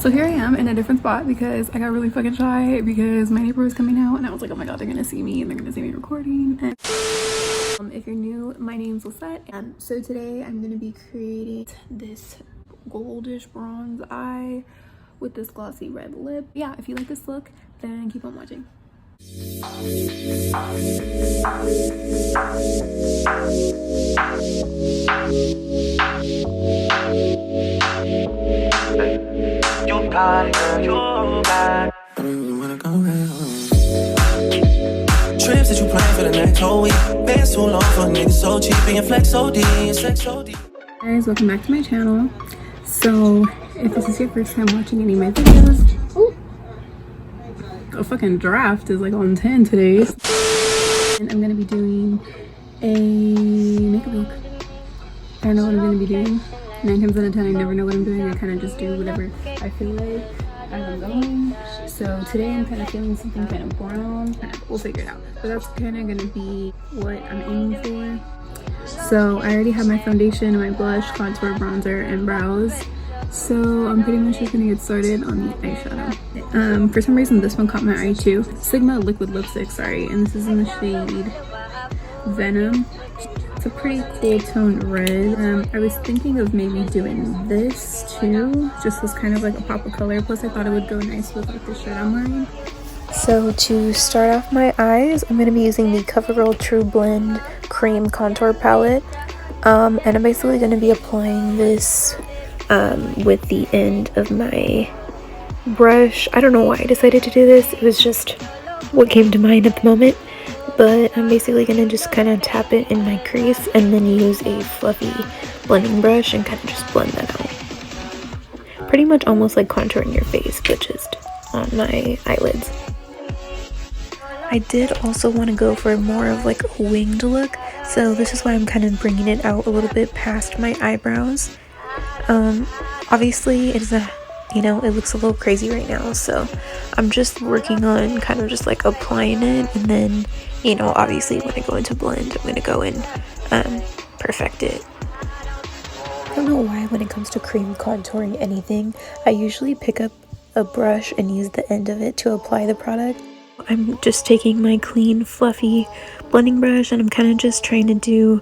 So here I am in a different spot because I got really fucking shy because my neighbor was coming out and I was like, oh my god, they're gonna see me and they're gonna see me recording. And if you're new, my name's Lisette. So today I'm gonna be creating this goldish bronze eye with this glossy red lip. Yeah, if you like this look, then keep on watching. You got it, girl, you got it. I don't even wanna go around. Trips that you plan for the next whole week. Been so long for niggas so cheap and your flex so deep, sex so deep. Guys, welcome back to my channel. So if this is your first time watching any of my videos, ooh, the fucking draft is like on 10 today. And I'm gonna be doing a makeup look. I don't know what I'm gonna be doing. 9 times out of 10 I never know what I'm doing. I kind of just do whatever I feel like as I'm going. So today I'm kind of feeling something kind of brown. We'll figure it out. But that's kind of gonna be what I'm aiming for. So I already have my foundation, my blush, contour, bronzer, and brows. So I'm pretty much just gonna get started on the eyeshadow. For some reason this one caught my eye too. Sigma liquid lipstick, sorry, and this is in the shade Venom. It's a pretty cool toned red. I was thinking of maybe doing this too, just as kind of like a pop of color. Plus I thought it would go nice with like the shirt I'm wearing. So to start off my eyes, I'm going to be using the CoverGirl True Blend Cream Contour Palette. And I'm basically going to be applying this with the end of my brush. I don't know why I decided to do this. It was just what came to mind at the moment. But I'm basically going to just kind of tap it in my crease and then use a fluffy blending brush and kind of just blend that out. Pretty much almost like contouring your face, but just on my eyelids. I did also want to go for more of like a winged look, so this is why I'm kind of bringing it out a little bit past my eyebrows. Obviously it's a, you know, it looks a little crazy right now, so I'm just working on kind of just like applying it, and then, you know, obviously when I go into blend, I'm going to go and perfect it. I don't know why when it comes to cream contouring anything, I usually pick up a brush and use the end of it to apply the product. I'm just taking my clean fluffy blending brush and I'm kind of just trying to do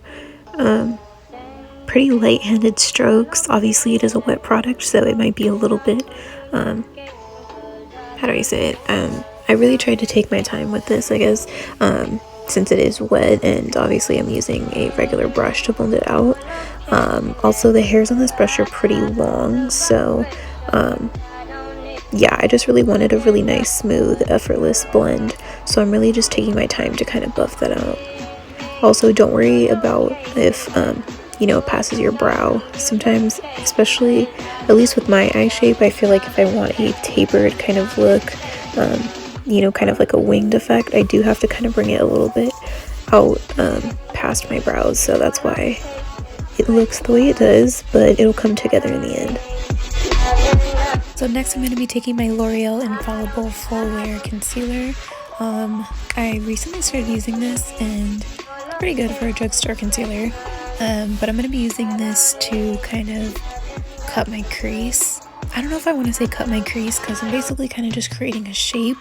pretty light-handed strokes. Obviously it is a wet product, so it might be a little bit how do I say it, I really tried to take my time with this, I guess, since it is wet, and obviously I'm using a regular brush to blend it out. Also the hairs on this brush are pretty long, so yeah, I just really wanted a really nice, smooth, effortless blend, so I'm really just taking my time to kind of buff that out. Also, don't worry about if you know, it passes your brow. Sometimes, especially, at least with my eye shape, I feel like if I want a tapered kind of look, you know, kind of like a winged effect, I do have to kind of bring it a little bit out past my brows, so that's why it looks the way it does, but it'll come together in the end. So next I'm going to be taking my L'Oreal Infallible Full Wear Concealer. I recently started using this and it's pretty good for a drugstore concealer. But I'm going to be using this to kind of cut my crease. I don't know if I want to say cut my crease because I'm basically kind of just creating a shape.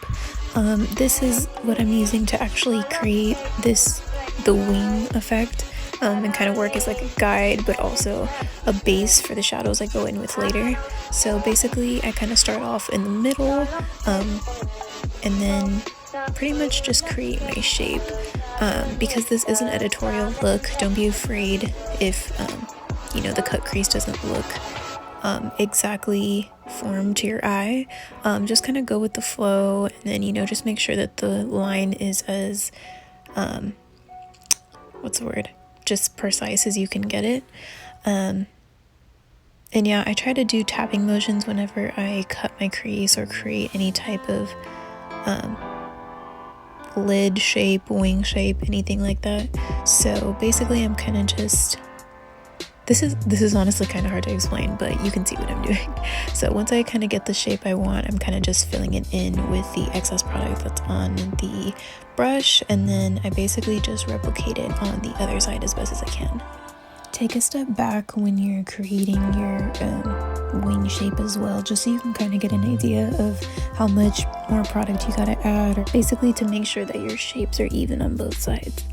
This is what I'm using to actually create the wing effect. And kind of work as like a guide, but also a base for the shadows I go in with later. So basically I kind of start off in the middle and then pretty much just create my shape. Because this is an editorial look, don't be afraid if you know, the cut crease doesn't look exactly formed to your eye. Just kind of go with the flow, and then, you know, just make sure that the line is as what's the word, just precise as you can get it. And yeah, I try to do tapping motions whenever I cut my crease or create any type of lid shape, wing shape, anything like that. So basically I'm kind of just, this is honestly kind of hard to explain, but you can see what I'm doing. So once I kind of get the shape I want, I'm kind of just filling it in with the excess product that's on the brush, and then I basically just replicate it on the other side as best as I can. Take a step back when you're creating your wing shape as well, just so you can kind of get an idea of how much more product you gotta add, or basically to make sure that your shapes are even on both sides.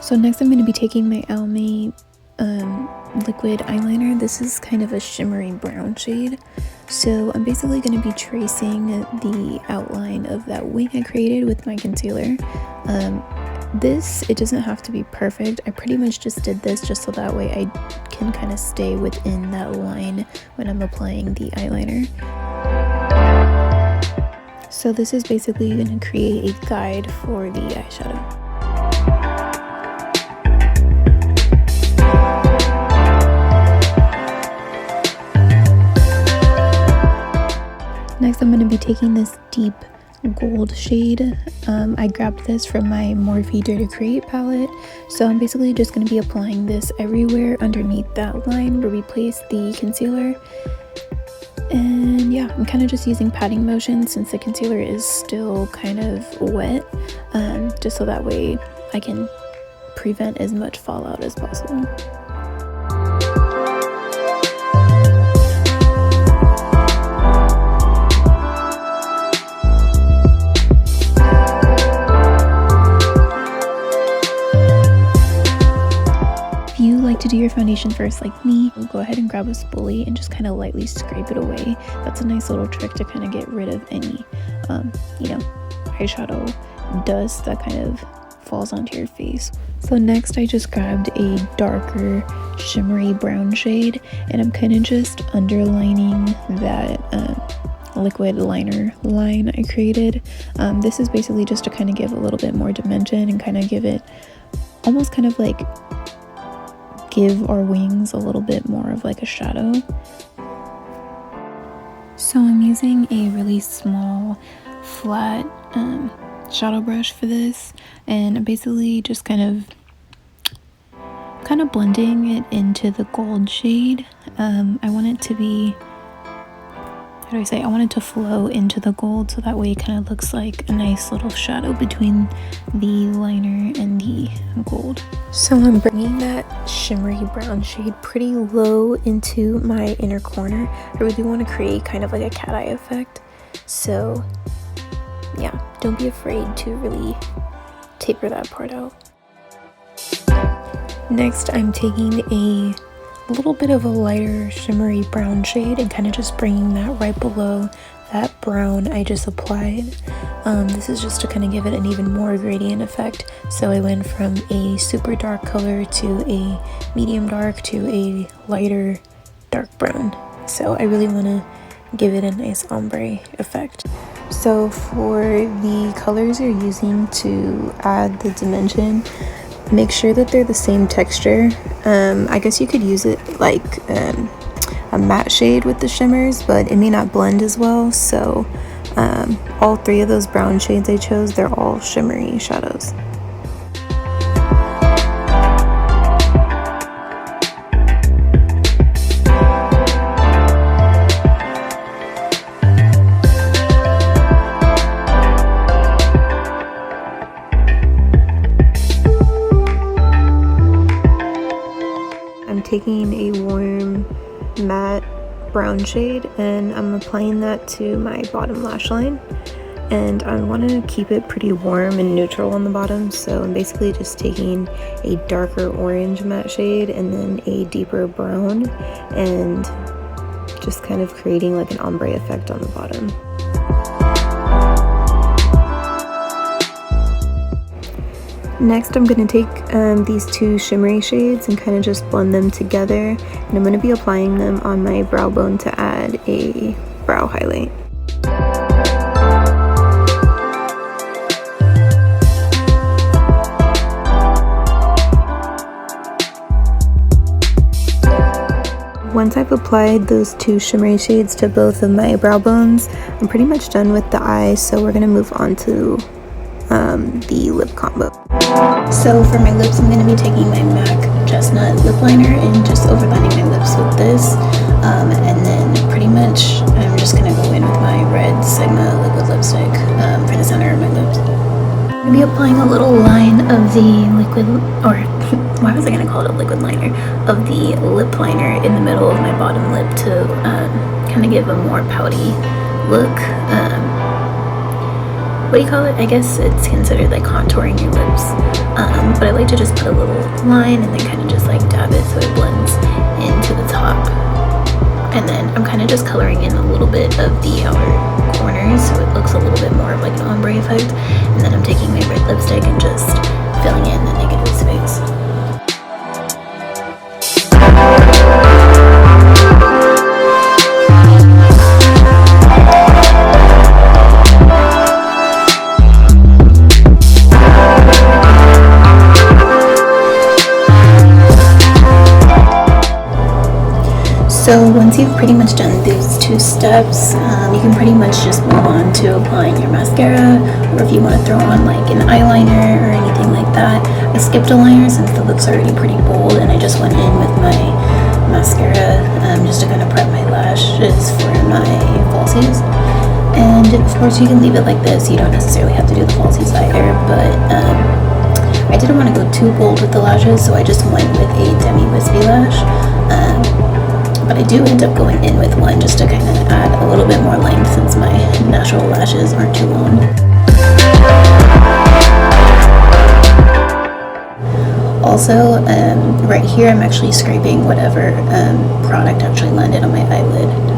So next I'm going to be taking my Almay liquid eyeliner. This is kind of a shimmery brown shade. So I'm basically going to be tracing the outline of that wing I created with my concealer. It doesn't have to be perfect. I pretty much just did this just so that way I can kind of stay within that line when I'm applying the eyeliner. So this is basically going to create a guide for the eyeshadow. Next I'm going to be taking this deep gold shade. I grabbed this from my Morphe Dare to Create palette. So I'm basically just going to be applying this everywhere underneath that line where we place the concealer. And yeah, I'm kind of just using patting motion since the concealer is still kind of wet, just so that way I can prevent as much fallout as possible. To do your foundation first like me, go ahead and grab a spoolie and just kind of lightly scrape it away. That's a nice little trick to kind of get rid of any eyeshadow dust that kind of falls onto your face. So next I just grabbed a darker shimmery brown shade and I'm kind of just underlining that liquid liner line I created. This is basically just to kind of give a little bit more dimension and kind of give it almost kind of like give our wings a little bit more of like a shadow. So I'm using a really small flat shadow brush for this, and I'm basically just kind of blending it into the gold shade. I want it to be, I want it to flow into the gold so that way it kind of looks like a nice little shadow between the liner and the gold. So I'm bringing that shimmery brown shade pretty low into my inner corner. I really want to create kind of like a cat eye effect. So yeah, don't be afraid to really taper that part out. Next, I'm taking a little bit of a lighter shimmery brown shade and kind of just bringing that right below that brown I just applied. This is just to kind of give it an even more gradient effect. So I went from a super dark color to a medium dark to a lighter dark brown. So I really want to give it a nice ombre effect. So for the colors you're using to add the dimension, make sure that they're the same texture. I guess you could use it like a matte shade with the shimmers, but it may not blend as well. So all three of those brown shades I chose, they're all shimmery shadows. Taking a warm matte brown shade and I'm applying that to my bottom lash line, and I want to keep it pretty warm and neutral on the bottom. So I'm basically just taking a darker orange matte shade and then a deeper brown and just kind of creating like an ombre effect on the bottom. Next, I'm going to take these two shimmery shades and kind of just blend them together, and I'm going to be applying them on my brow bone to add a brow highlight. Once I've applied those two shimmery shades to both of my brow bones, I'm pretty much done with the eyes, so we're going to move on to the lip combo. So for my lips, I'm going to be taking my MAC Chestnut lip liner and just overlining my lips with this, and then pretty much I'm just going to go in with my red Sigma liquid lipstick for the center of my lips. Be applying a little line of the liquid, or why was I gonna call it a liquid liner, of the lip liner in the middle of my bottom lip to kind of give a more pouty look. What do you call it? I guess it's considered like contouring your lips, but I like to just put a little line and then kind of just like dab it so it blends into the top. And then I'm kind of just coloring in a little bit of the outer corners so it looks a little bit more of like an ombre effect. And then I'm taking my red lipstick and just filling in the negative space. So once you've pretty much done these two steps, you can pretty much just move on to applying your mascara, or if you want to throw on like an eyeliner or anything like that. I skipped a liner since the look's already pretty bold, and I just went in with my mascara just to kind of prep my lashes for my falsies. And of course you can leave it like this, you don't necessarily have to do the falsies either, but I didn't want to go too bold with the lashes, so I just went with a demi wispy lash. But I do end up going in with one just to kind of add a little bit more length since my natural lashes aren't too long. Also, right here I'm actually scraping whatever product actually landed on my eyelid.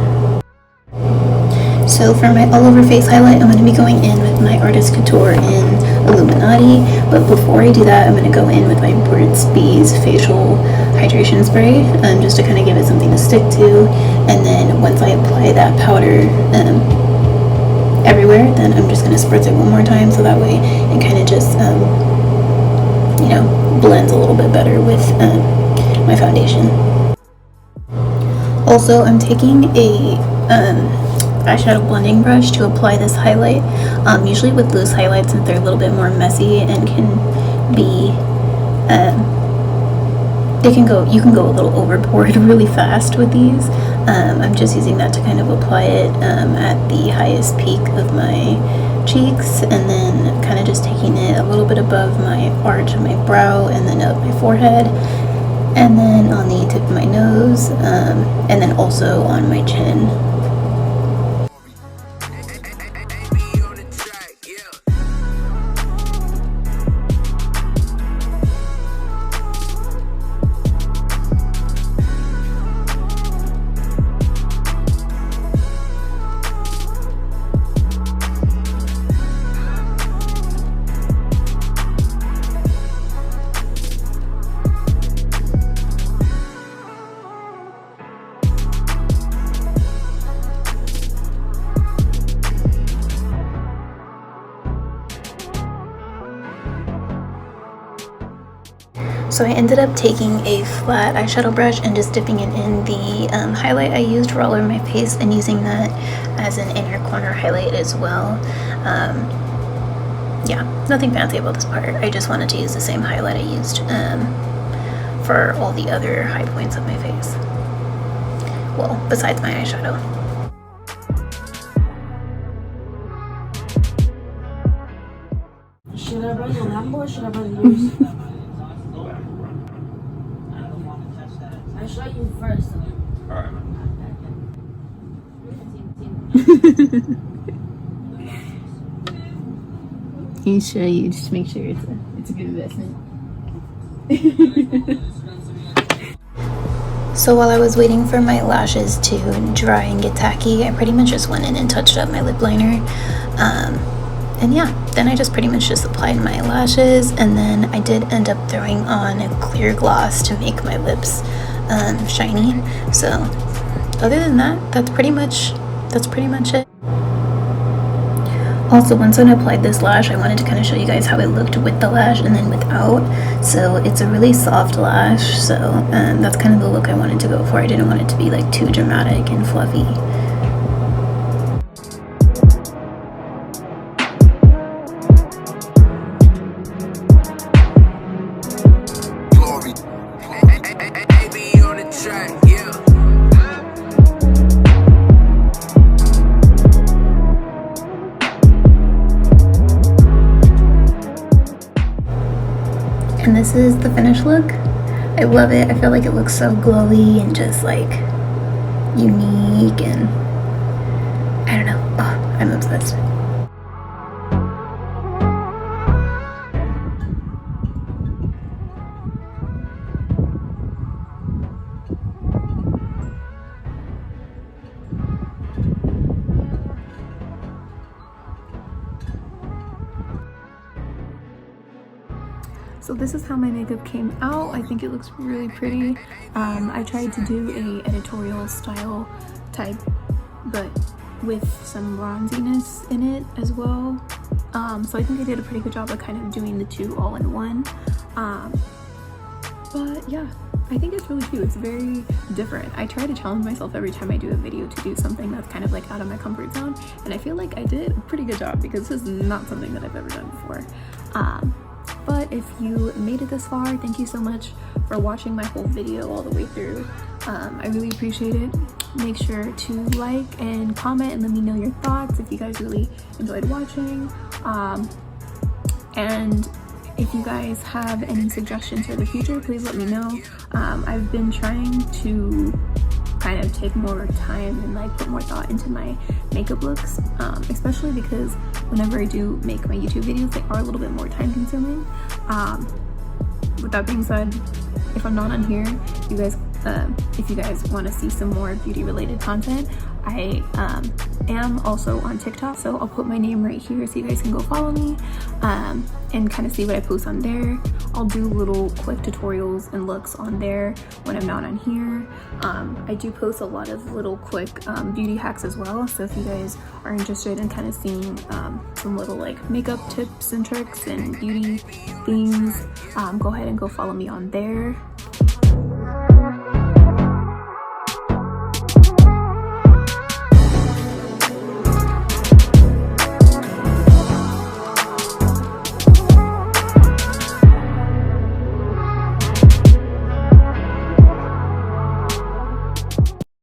So for my all over face highlight, I'm going to be going in with my Artist Couture in Illuminati, but before I do that, I'm going to go in with my Burt's Bees facial hydration spray, just to kind of give it something to stick to. And then once I apply that powder everywhere, then I'm just going to spritz it one more time, so that way it kind of just, you know, blends a little bit better with my foundation. Also, I'm taking a eyeshadow blending brush to apply this highlight. Usually with loose highlights, since they're a little bit more messy and can be you can go a little overboard really fast with these. I'm just using that to kind of apply it at the highest peak of my cheeks, and then kind of just taking it a little bit above my arch of my brow and then up my forehead, and then on the tip of my nose, and then also on my chin. So I ended up taking a flat eyeshadow brush and just dipping it in the highlight I used for all over my face, and using that as an inner corner highlight as well. Yeah, nothing fancy about this part. I just wanted to use the same highlight I used for all the other high points of my face. Well, besides my eyeshadow. Should I run the Lambo or should I run yours? I show you first. Alright. He'll show you just to make sure it's a good investment. So while I was waiting for my lashes to dry and get tacky, I pretty much just went in and touched up my lip liner. And yeah, then I just pretty much just applied my lashes, and then I did end up throwing on a clear gloss to make my lips shiny. So other than that, that's pretty much it. Also, once I applied this lash, I wanted to kind of show you guys how it looked with the lash and then without. So it's a really soft lash, so that's kind of the look I wanted to go for. I didn't want it to be like too dramatic and fluffy. this is the finished look. I love it. I feel like it looks so glowy and just like unique, and I don't know. Oh, I'm obsessed. So this is how my makeup came out. I think it looks really pretty. I tried to do a editorial style type, but with some bronziness in it as well. So I think I did a pretty good job of kind of doing the two all in one. But yeah, I think it's really cute. It's very different. I try to challenge myself every time I do a video to do something that's kind of like out of my comfort zone, and I feel like I did a pretty good job because this is not something that I've ever done before. But if you made it this far, thank you so much for watching my whole video all the way through. I really appreciate it. Make sure to like and comment and let me know your thoughts if you guys really enjoyed watching. And if you guys have any suggestions for the future, please let me know. I've been trying to kind of take more time and like put more thought into my makeup looks, especially because whenever I do make my YouTube videos, they are a little bit more time consuming. With that being said, if I'm not on here, you guys, if you guys want to see some more beauty related content, I am also on TikTok, so I'll put my name right here so you guys can go follow me and kind of see what I post on there. I'll do little quick tutorials and looks on there when I'm not on here. I do post a lot of little quick beauty hacks as well, so if you guys are interested in kind of seeing some little like makeup tips and tricks and beauty things, go ahead and go follow me on there.